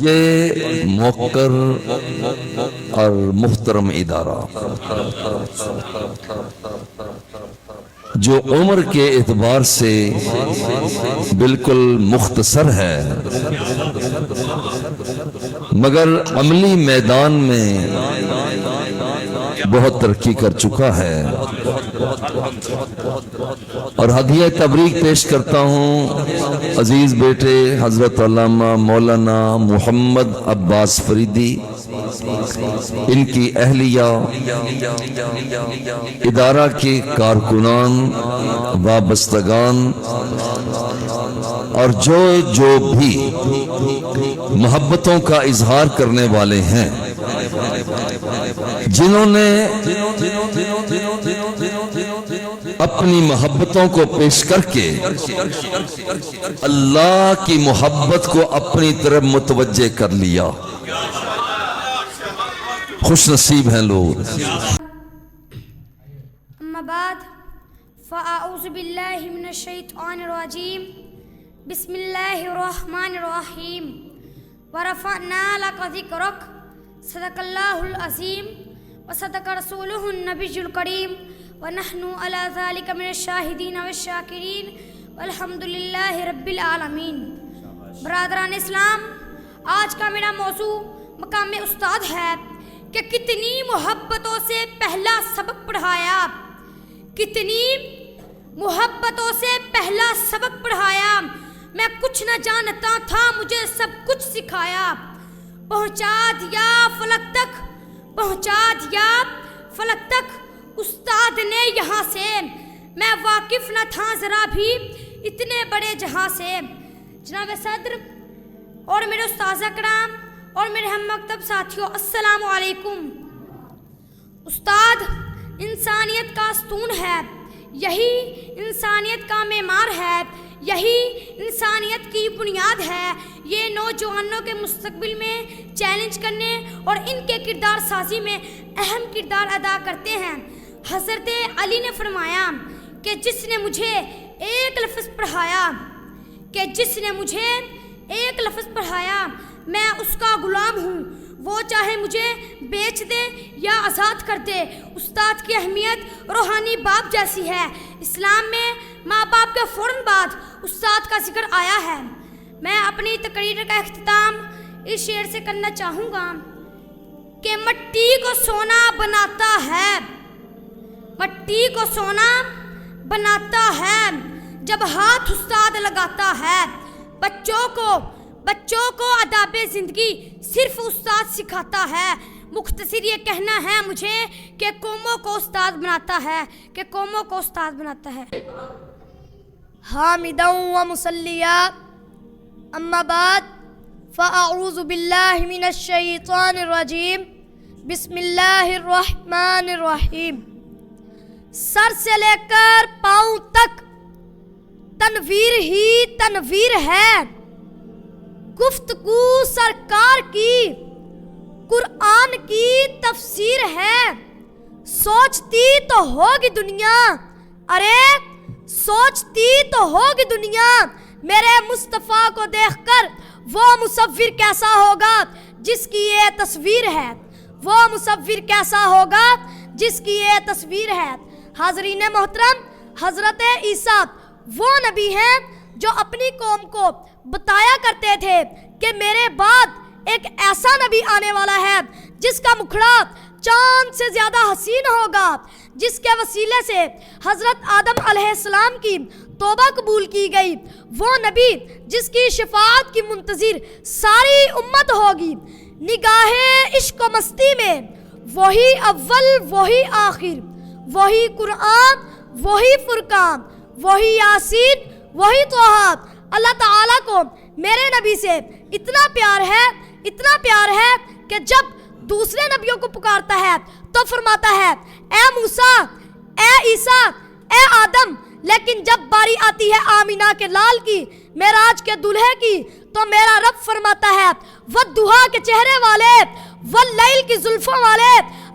یہ موقر اور محترم ادارہ جو عمر کے اعتبار سے بالکل مختصر ہے مگر عملی میدان میں بہت ترقی کر چکا ہے، اور ہدیہ تبریک پیش کرتا ہوں عزیز بیٹے حضرت علامہ مولانا محمد عباس فریدی، ان کی اہلیہ، ادارہ کے کارکنان، وابستگان اور جو بھی محبتوں کا اظہار کرنے والے ہیں، جنہوں نے اپنی محبتوں کو پیش کر کے اللہ کی محبت کو اپنی طرف متوجہ کر لیا، خوش نصیب ہیں لوگ۔ اما بعد فاعوذ باللہ من الشیطان الرجیم، بسم اللہ الرحمن الرحیم، ورفعنا لک ذکرک، صدق اللہ العظیم وصدق رسولہ النبی الکریم، ونحن علی ذلک من الشاہدین والشاکرین والحمد للہ رب العالمین۔ برادران اسلام، آج کا میرا موضوع مقام استاد ہے کہ کتنی محبتوں سے پہلا سبق پڑھایا، کتنی محبتوں سے پہلا سبق پڑھایا، میں کچھ نہ جانتا تھا مجھے سب کچھ سکھایا، پہنچا دیا فلک تک، پہنچا دیا فلک تک استاد نے یہاں سے، میں واقف نہ تھا ذرا بھی اتنے بڑے جہاں سے۔ جناب صدر اور میرے استاذہ کرام اور میرے ہم مکتب ساتھیوں، السلام علیکم۔ استاد انسانیت کا ستون ہے، یہی انسانیت کا معمار ہے، یہی انسانیت کی بنیاد ہے، یہ نوجوانوں کے مستقبل میں چیلنج کرنے اور ان کے کردار سازی میں اہم کردار ادا کرتے ہیں۔ حضرت علی نے فرمایا کہ جس نے مجھے ایک لفظ پڑھایا، کہ جس نے مجھے ایک لفظ پڑھایا میں اس کا غلام ہوں، وہ چاہے مجھے بیچ دے یا آزاد کر دے۔ استاد کی اہمیت روحانی باپ جیسی ہے۔ اسلام میں ماں باپ کے فوراً بعد استاد کا ذکر آیا ہے۔ میں اپنی تقریر کا اختتام اس شعر سے کرنا چاہوں گا کہ مٹی کو سونا بناتا ہے، مٹی کو سونا بناتا ہے جب ہاتھ استاد لگاتا ہے، بچوں کو آداب زندگی صرف استاد سکھاتا ہے۔ مختصر یہ کہنا ہے مجھے کہ قوموں کو استاد بناتا ہے، کہ قوموں کو استاد بناتا ہے۔ حامدا و مصلیا، اما بعد فاعوذ باللہ من الشیطان الرجیم، بسم اللہ الرحمن الرحیم۔ سر سے لے کر پاؤں تک تنویر ہی تنویر ہے، گفتگو سرکار کی قرآن کی تفسیر ہے، سوچتی تو ہوگی دنیا، ارے سوچتی تو ہوگی دنیا، میرے مصطفیٰ کو دیکھ کر وہ مصور کیسا ہوگا جس کی یہ تصویر ہے، وہ مصور کیسا ہوگا جس کی یہ تصویر ہے۔ حاضرین محترم، حضرت عیسیٰ وہ نبی ہیں جو اپنی قوم کو بتایا کرتے تھے کہ میرے بعد ایک ایسا نبی آنے والا ہے جس کا مکھڑا چاند سے زیادہ حسین ہوگا، جس کے وسیلے سے حضرت آدم علیہ السلام کی توبہ قبول کی گئی، وہ نبی جس کی شفاعت کی منتظر ساری امت ہوگی۔ نگاہ عشق و مستی میں وہی اول وہی آخر، وہی قرآن وہی فرقان، وہی یاسین وہی طٰہٰ۔ اللہ تعالیٰ کو میرے نبی سے اتنا پیار ہے کہ جب دوسرے نبیوں کو پکارتا ہے تو فرماتا ہے اے موسیٰ، اے عیسیٰ، اے آدم، لیکن جب باری آتی ہے آمینہ کے لال کی، معراج کے دلہے کی، تو میرا رب فرماتا ہے والضحیٰ کے چہرے والے، واللیل کی زلفوں والے،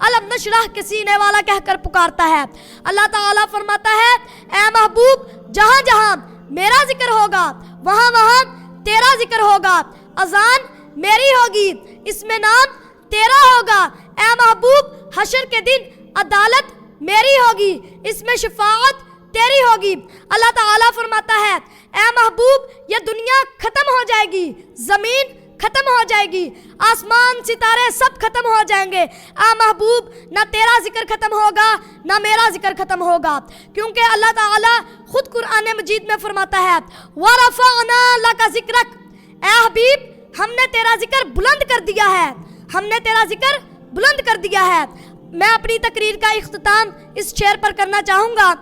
الم نشرح کے سینے والا کہہ کر پکارتا ہے۔ اللہ تعالیٰ فرماتا ہے اے محبوب، جہاں جہاں میرا ذکر ہوگا وہاں وہاں تیرا ذکر ہوگا۔ اذان میری ہوگی، اس میں نام تیرا ہوگا۔ اے محبوب حشر کے دن عدالت میری ہوگی، اس میں شفاعت تیری ہوگی۔ اللہ تعالیٰ فرماتا ہے اے محبوب یہ دنیا ختم ہو جائے گی، زمین ختم ہو جائے گی، آسمان ستارے سب ختم ہو جائیں گے، اے محبوب نہ تیرا ذکر ختم ہوگا نہ میرا ذکر ختم ہوگا، کیونکہ اللہ تعالیٰ خود قرآن مجید میں فرماتا ہے وَرَفَعْنَا لَكَ ذِكْرَكَ، اے حبیب ہم نے تیرا ذکر بلند کر دیا ہے، ہم نے تیرا ذکر بلند کر دیا ہے۔ میں اپنی تقریر کا اختتام اس شعر پر کرنا چاہوں گا۔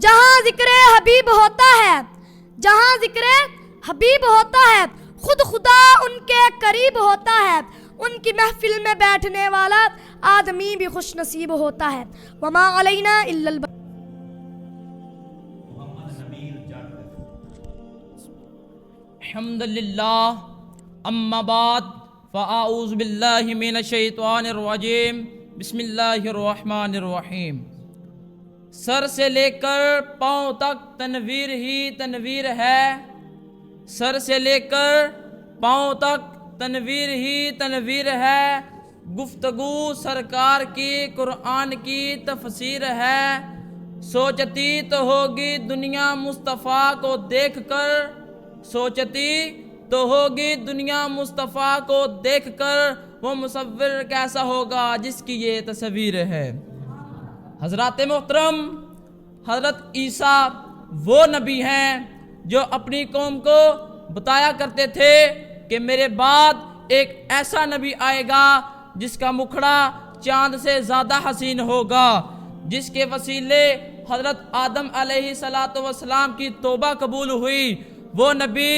جہاں ذکر حبیب ہوتا ہے، جہاں ذکر حبیب ہوتا ہے، خود خدا ان کے قریب ہوتا ہے، ان کی محفل میں بیٹھنے والا آدمی بھی خوش نصیب ہوتا ہے۔ وما علینا الا البلاغ۔ الحمدللہ، اما بعد فاعوذ باللہ من الشیطان الرجیم، بسم اللہ الرحمن الرحیم۔ سر سے لے کر پاؤں تک تنویر ہی تنویر ہے، سر سے لے کر پاؤں تک تنویر ہی تنویر ہے، گفتگو سرکار کی قرآن کی تفسیر ہے، سوچتی تو ہوگی دنیا مصطفیٰ کو دیکھ کر، سوچتی تو ہوگی دنیا مصطفیٰ کو دیکھ کر، وہ مصور کیسا ہوگا جس کی یہ تصویر ہے۔ حضرات محترم، حضرت عیسیٰ وہ نبی ہیں جو اپنی قوم کو بتایا کرتے تھے کہ میرے بعد ایک ایسا نبی آئے گا جس کا مکھڑا چاند سے زیادہ حسین ہوگا، جس کے وسیلے حضرت آدم علیہ السلام کی توبہ قبول ہوئی، وہ نبی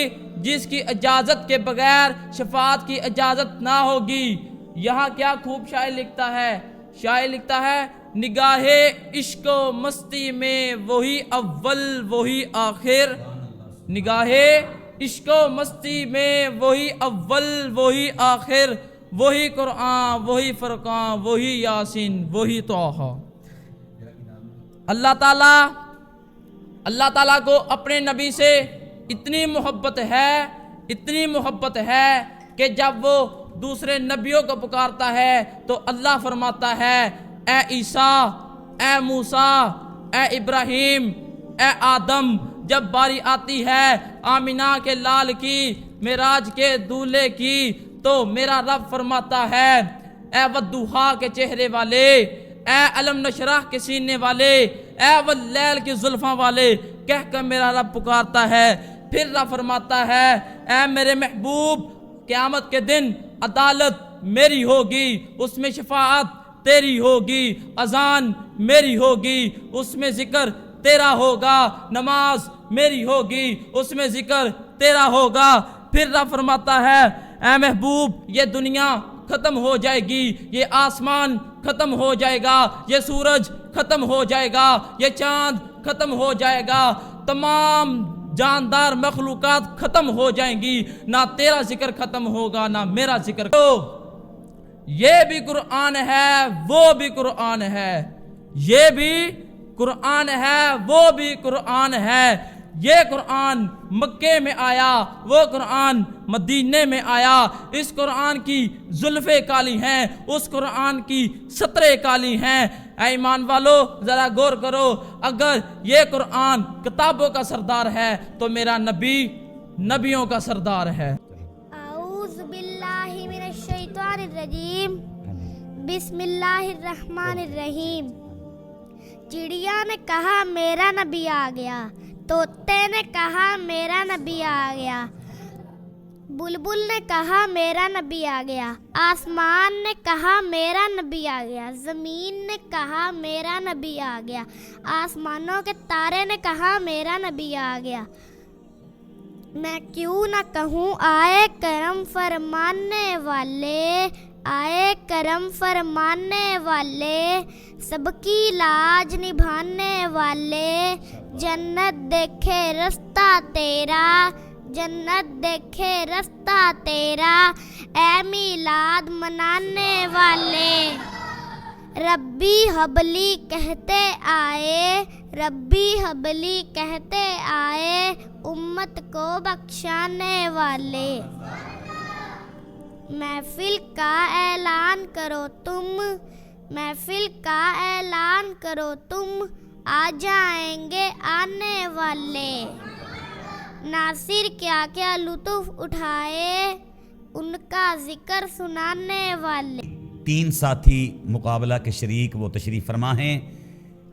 جس کی اجازت کے بغیر شفاعت کی اجازت نہ ہوگی۔ یہاں کیا خوب شاعر لکھتا ہے، شاعر لکھتا ہے نگاہ عشق و مستی میں وہی اول وہی آخر، نگاہ عشق و مستی میں وہی اول وہی آخر، وہی قرآن وہی فرقان وہی یاسین وہی طٰہٰ۔ اللہ تعالیٰ کو اپنے نبی سے اتنی محبت ہے، اتنی محبت ہے کہ جب وہ دوسرے نبیوں کو پکارتا ہے تو اللہ فرماتا ہے اے عیسیٰ، اے موسیٰ، اے ابراہیم، اے آدم۔ جب باری آتی ہے آمینہ کے لال کی، معراج کے دولے کی، تو میرا رب فرماتا ہے اے والضحیٰ کے چہرے والے، اے علم نشرح کے سینے والے، اے واللیل کی زلفاں والے، کہہ کر میرا رب پکارتا ہے۔ پھر رب فرماتا ہے اے میرے محبوب، قیامت کے دن عدالت میری ہوگی، اس میں شفاعت تیری ہوگی، اذان میری ہوگی، اس میں ذکر تیرا ہوگا، نماز میری ہوگی، اس میں ذکر تیرا ہوگا۔ پھر رب فرماتا ہے اے محبوب یہ دنیا ختم ہو جائے گی، یہ آسمان ختم ہو جائے گا، یہ سورج ختم ہو جائے گا، یہ چاند ختم ہو جائے گا، تمام جاندار مخلوقات ختم ہو جائیں گی، نہ تیرا ذکر ختم ہوگا نہ میرا ذکر۔ یہ بھی قرآن ہے، وہ بھی قرآن ہے، یہ بھی قرآن ہے، وہ بھی قرآن ہے۔ یہ قرآن مکے میں آیا، وہ قرآن مدینے میں آیا۔ اس قرآن کی زلفیں کالی ہیں، اس قرآن کی سطریں کالی ہیں۔ اے ایمان والو ذرا غور کرو، اگر یہ قرآن کتابوں کا سردار ہے تو میرا نبی نبیوں کا سردار ہے۔ اعوذ باللہ من الشیطان الرجیم، بسم اللہ الرحمن الرحیم۔ چڑیا نے کہا میرا نبی آ گیا، طوطے نے کہا میرا نبی آ گیا، بلبل نے کہا میرا نبی آ گیا، آسمان نے کہا میرا نبی آ گیا، زمین نے کہا میرا نبی آ گیا، آسمانوں کے تارے نے کہا میرا نبی آ گیا۔ میں کیوں نہ کہوں آئے کرم فرمانے والے، آئے کرم فرمانے والے، سب کی لاج نبھانے والے، جنت دیکھے رستہ تیرا، جنت دیکھے رستہ تیرا، اے میلاد منانے والے۔ ربی حبلی کہتے آئے، ربی حبلی کہتے آئے، امت کو بخشانے والے۔ محفل کا اعلان کرو تم، محفل کا اعلان کرو تم، آ جائیں گے آنے والے، ناصر کیا کیا لطف اٹھائے ان کا ذکر سنانے والے۔ 3 ساتھی مقابلہ کے شریک وہ تشریف فرما ہیں،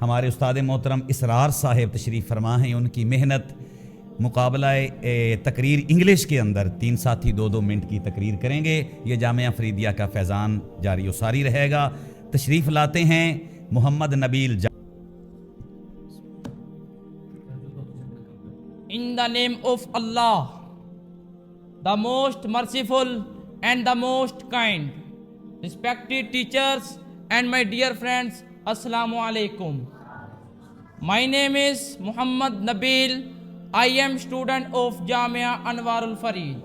ہمارے استاد محترم اسرار صاحب تشریف فرما ہیں، ان کی محنت مقابلہ تقریر انگلش کے اندر 3 ساتھی 2-2 منٹ کی تقریر کریں گے، یہ جامعہ فریدیہ کا فیضان جاری و ساری رہے گا۔ تشریف لاتے ہیں محمد نبیل In the name of Allah, the most merciful and the most kind. Respected teachers and my dear friends, Assalamu alaikum. My name is Muhammad Nabil. I am student of Jamia Anwarul Farid,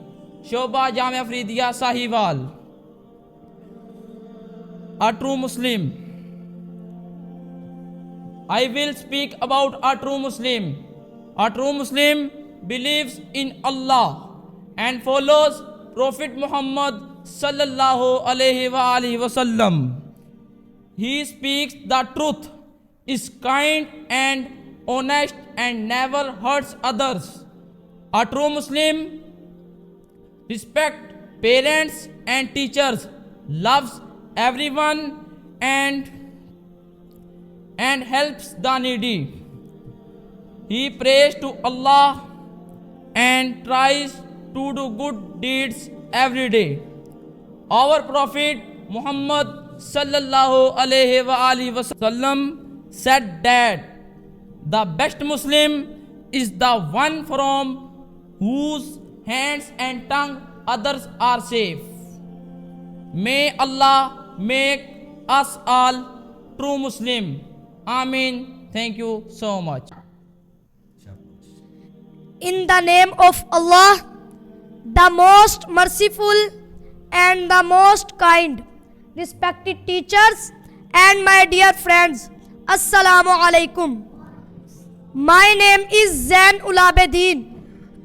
Shoba Jamia Faridiya Sahiwal. A true Muslim. I will speak about a true Muslim. A true Muslim believes in Allah and follows Prophet Muhammad sallallahu alaihi wasallam. He speaks the truth, is kind and honest and never hurts others. A true Muslim respects parents and teachers, loves everyone and helps the needy. He prays to Allah and tries to do good deeds every day. Our Prophet Muhammad sallallahu alaihi wasallam said that the best Muslim is the one from whose hands and tongue others are safe. May Allah make us all true Muslim. Amin. Thank you so much. In the name of Allah, the most merciful and the most kind. Respected teachers and my dear friends, Assalamu alaikum. My name is Zain ul Abidin.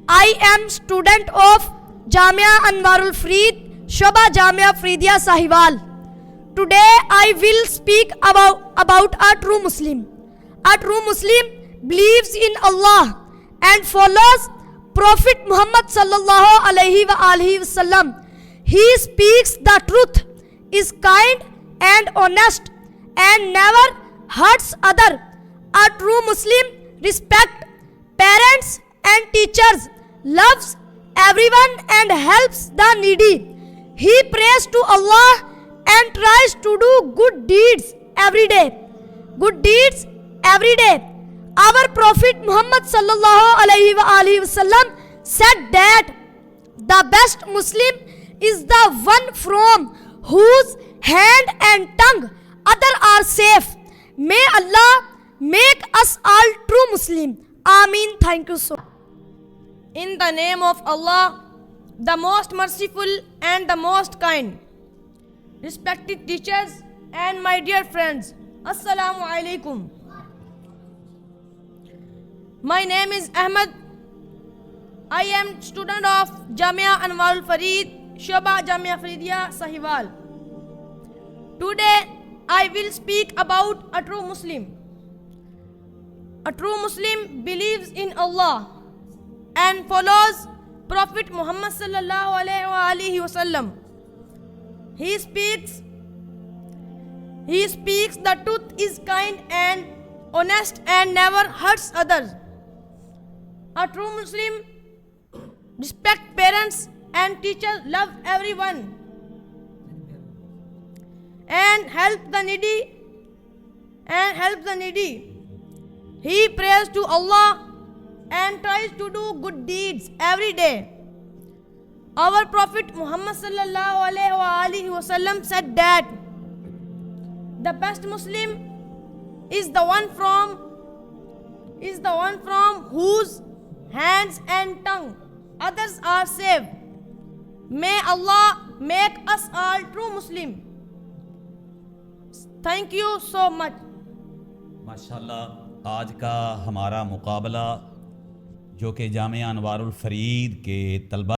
I am student of Jamia Anwarul Farid, Shoba Jamia Faridiya Sahiwal. Today I will speak about a true Muslim. A true Muslim believes in Allah and follows Prophet Muhammad sallallahu alaihi wasallam. He speaks the truth, is kind and honest and never hurts other. A true Muslim respects parents and teachers, loves everyone and helps the needy. He prays to Allah and tries to do good deeds every day. Good deeds every day. Our Prophet Muhammad sallallahu alaihi wasallam said that the best Muslim is the one from whose hand and tongue others are safe. May Allah make us all true Muslim. Amin. Thank you so much. In the name of Allah, the most merciful and the most kind. Respected teachers and my dear friends, Assalamu alaikum. My name is Ahmed. I am student of Jamia Anwarul Farid, Shoba Jamia Faridiya Sahiwal. Today I will speak about a true Muslim. A true Muslim believes in Allah and follows Prophet Muhammad sallallahu alaihi wasallam. He speaks the truth, is kind and honest and never hurts others. A true Muslim respects parents and teachers, love everyone and help the needy. He prays to Allah and tries to do good deeds every day. Our Prophet Muhammad sallallahu alaihi wasallam said that the best Muslim is the one from whose hands and tongue others are safe. May Allah make us all true Muslim. Thank you so much. ماشاءاللہ آج کا ہمارا مقابلہ جو کہ جامعہ انوار الفرید کے طلبہ